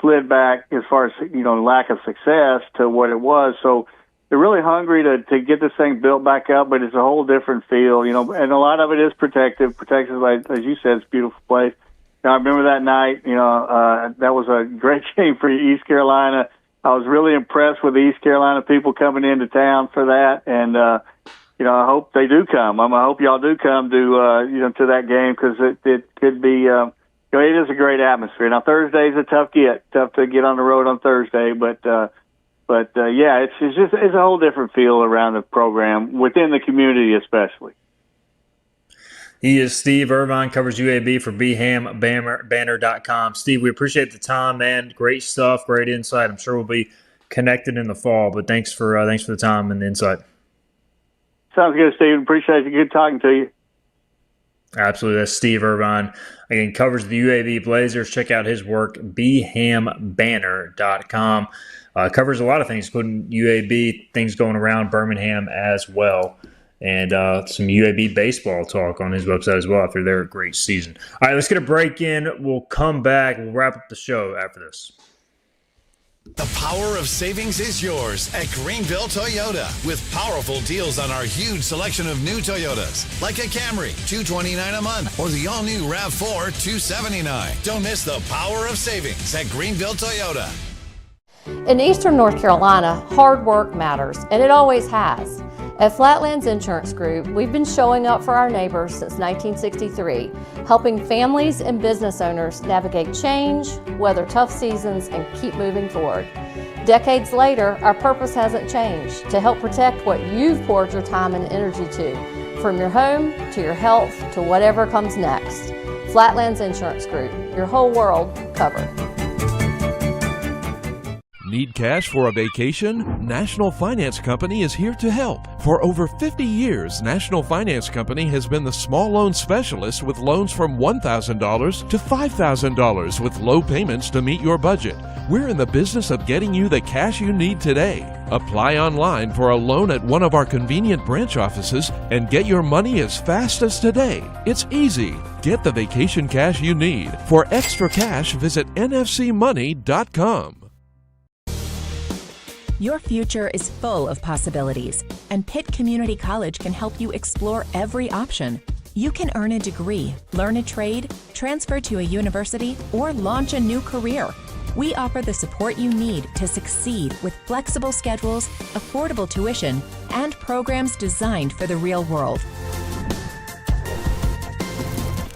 slid back as far as, lack of success to what it was. So they're really hungry to get this thing built back up, but it's a whole different feel, and a lot of it is protective. Protective, like, as you said, it's a beautiful place. Now, I remember that night, that was a great game for East Carolina. I was really impressed with the East Carolina people coming into town for that. And, I hope they do come. I hope y'all do come to, to that game, because it could be, it is a great atmosphere. Now, Thursday's a tough to get on the road on Thursday, but yeah, it's a whole different feel around the program within the community, especially. He is Steve Irvine, covers UAB for BHAMBanner.com. Steve, we appreciate the time, man. Great stuff, great insight. I'm sure we'll be connected in the fall, but thanks for the time and the insight. Sounds good, Steve. Appreciate it. Good talking to you. Absolutely. That's Steve Irvine. Again, covers the UAB Blazers. Check out his work, BHAMBanner.com. Covers a lot of things, including UAB, things going around Birmingham as well. And some UAB baseball talk on his website as well after their great season. All right, let's get a break in. We'll come back. We'll wrap up the show after this. The power of savings is yours at Greenville Toyota with powerful deals on our huge selection of new Toyotas, like a Camry, $229 a month, or the all-new RAV4, $279. Don't miss the power of savings at Greenville Toyota. In Eastern North Carolina, hard work matters, and it always has. At Flatlands Insurance Group, we've been showing up for our neighbors since 1963, helping families and business owners navigate change, weather tough seasons, and keep moving forward. Decades later, our purpose hasn't changed: to help protect what you've poured your time and energy to, from your home to your health to whatever comes next. Flatlands Insurance Group, your whole world covered. Need cash for a vacation? National Finance Company is here to help. For over 50 years, National Finance Company has been the small loan specialist with loans from $1,000 to $5,000 with low payments to meet your budget. We're in the business of getting you the cash you need today. Apply online for a loan at one of our convenient branch offices and get your money as fast as today. It's easy. Get the vacation cash you need. For extra cash, visit nfcmoney.com. Your future is full of possibilities, and Pitt Community College can help you explore every option. You can earn a degree, learn a trade, transfer to a university, or launch a new career. We offer the support you need to succeed with flexible schedules, affordable tuition, and programs designed for the real world.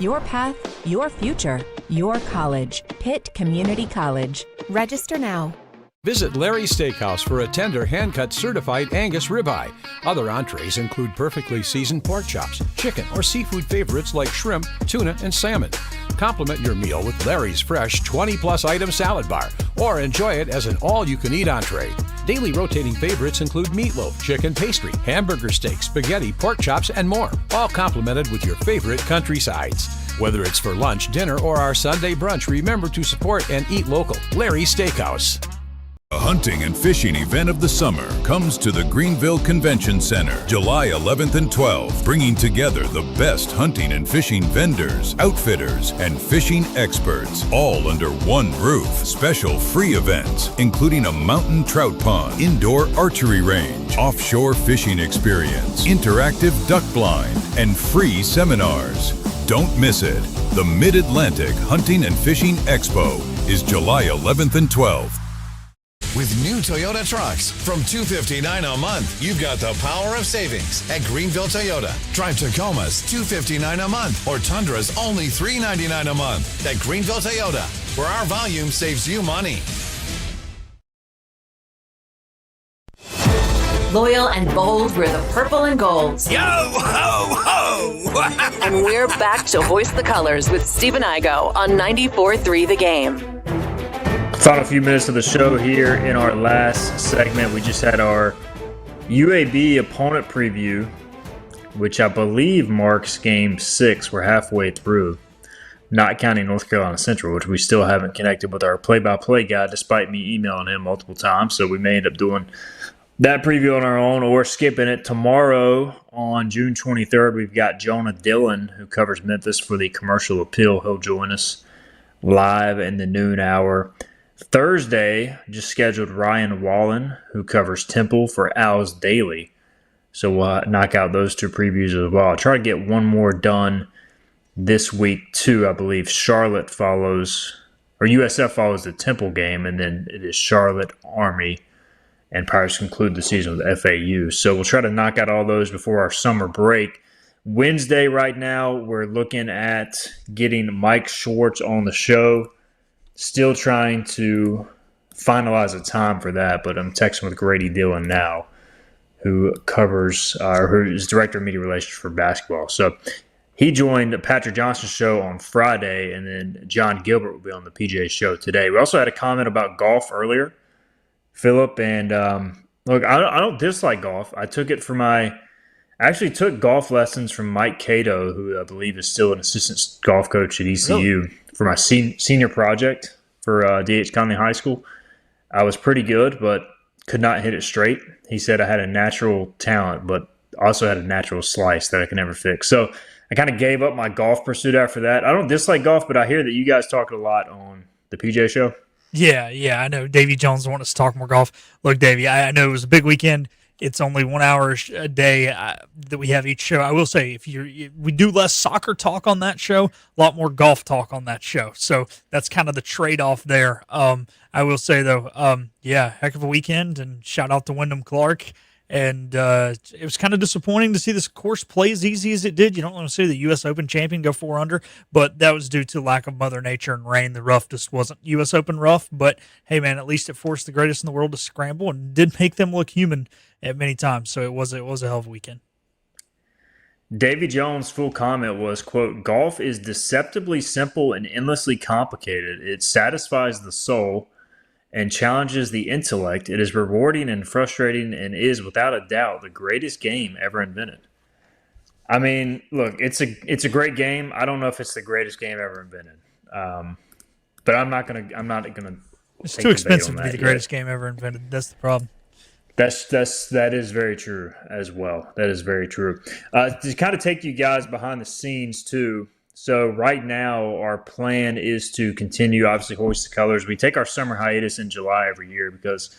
Your path, your future, your college. Pitt Community College. Register now. Visit Larry's Steakhouse for a tender, hand-cut certified Angus ribeye. Other entrees include perfectly seasoned pork chops, chicken, or seafood favorites like shrimp, tuna, and salmon. Complement your meal with Larry's fresh 20-plus item salad bar, or enjoy it as an all-you-can-eat entree. Daily rotating favorites include meatloaf, chicken pastry, hamburger steak, spaghetti, pork chops, and more, all complemented with your favorite country sides. Whether it's for lunch, dinner, or our Sunday brunch, remember to support and eat local. Larry's Steakhouse. A hunting and fishing event of the summer comes to the Greenville Convention Center, July 11th and 12th, bringing together the best hunting and fishing vendors, outfitters, and fishing experts, all under one roof. Special free events, including a mountain trout pond, indoor archery range, offshore fishing experience, interactive duck blind, and free seminars. Don't miss it. The Mid-Atlantic Hunting and Fishing Expo is July 11th and 12th. With new Toyota trucks from $259 a month, you've got the power of savings at Greenville Toyota. Drive Tacoma's $259 a month or Tundra's only $399 a month at Greenville Toyota, where our volume saves you money. Loyal and bold, we're the purple and gold. Yo ho ho! And we're back to hoist the colors with Steve and Igo on 94.3 The Game. Final few minutes of the show here. In our last segment, we just had our UAB opponent preview, which I believe marks Game 6. We're halfway through, not counting North Carolina Central, which we still haven't connected with our play-by-play guy, despite me emailing him multiple times. So we may end up doing that preview on our own or skipping it. Tomorrow on June 23rd, we've got Jonah Dillon, who covers Memphis for the Commercial Appeal. He'll join us live in the noon hour. Thursday, just scheduled Ryan Wallen, who covers Temple for Al's Daily. So we'll knock out those two previews as well. I'll try to get one more done this week, too. I believe Charlotte follows, or USF follows the Temple game, and then it is Charlotte, Army, and Pirates conclude the season with FAU. So we'll try to knock out all those before our summer break. Wednesday right now, we're looking at getting Mike Schwartz on the show. Still trying to finalize a time for that, but I'm texting with Grady Dillon now, who covers, who is Director of Media Relations for basketball. So he joined Patrick Johnson's show on Friday, and then John Gilbert will be on the PJ show today. We also had a comment about golf earlier, Philip, and look, I don't dislike golf. I actually took golf lessons from Mike Cato, who I believe is still an assistant golf coach at ECU. Really? For my senior project for D.H. Conley High School. I was pretty good, but could not hit it straight. He said I had a natural talent, but also had a natural slice that I could never fix. So I kind of gave up my golf pursuit after that. I don't dislike golf, but I hear that you guys talk a lot on the PJ show. Yeah, I know Davey Jones wants us to talk more golf. Look, Davey, I know it was a big weekend. It's only 1 hour a day that we have each show. I will say, we do less soccer talk on that show, a lot more golf talk on that show. So that's kind of the trade-off there. I will say, though, heck of a weekend, and shout out to Wyndham Clark. And it was kind of disappointing to see this course play as easy as it did. You don't want to see the U.S. Open champion go 4 under, but that was due to lack of Mother Nature and rain. The rough just wasn't U.S. Open rough. But, hey, man, at least it forced the greatest in the world to scramble and did make them look human at many times. So it was a hell of a weekend. Davy Jones' full comment was, quote, "Golf is deceptively simple and endlessly complicated. It satisfies the soul and challenges the intellect. It is rewarding and frustrating and is, without a doubt, the greatest game ever invented. I mean, look, it's a great game. I don't know if it's the greatest game ever invented, but I'm not gonna. It's too expensive to be the greatest game ever invented. That's the problem. That is very true as well. That is very true. To kind of take you guys behind the scenes too. So right now, our plan is to continue, obviously, Hoist the Colors. We take our summer hiatus in July every year because,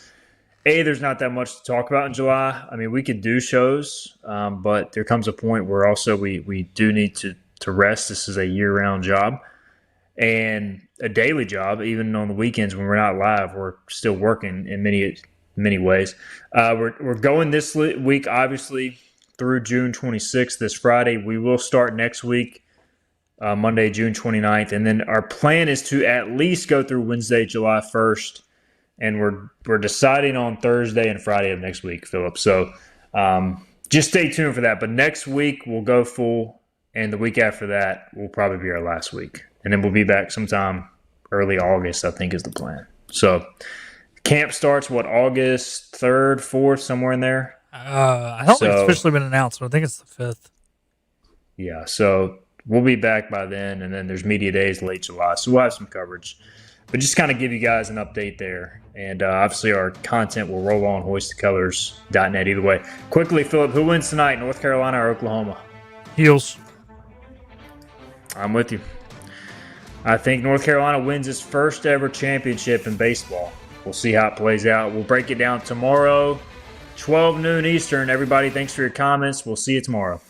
A, there's not that much to talk about in July. I mean, we could do shows, but there comes a point where also we do need to rest. This is a year-round job and a daily job. Even on the weekends when we're not live, we're still working in many ways. We're going this week, obviously, through June 26th, this Friday. We will start next week. Monday, June 29th. And then our plan is to at least go through Wednesday, July 1st. And we're deciding on Thursday and Friday of next week, Philip. So just stay tuned for that. But next week we'll go full. And the week after that will probably be our last week. And then we'll be back sometime early August, I think is the plan. So camp starts, August 3rd, 4th, somewhere in there? I don't think it's officially been announced, but I think it's the 5th. Yeah, so we'll be back by then, and then there's media days late July, so we'll have some coverage. But just kind of give you guys an update there. And obviously our content will roll on hoistthecolors.net either way. Quickly, Philip, who wins tonight, North Carolina or Oklahoma? Heels. I'm with you. I think North Carolina wins its first ever championship in baseball. We'll see how it plays out. We'll break it down tomorrow, 12 noon Eastern. Everybody, thanks for your comments. We'll see you tomorrow.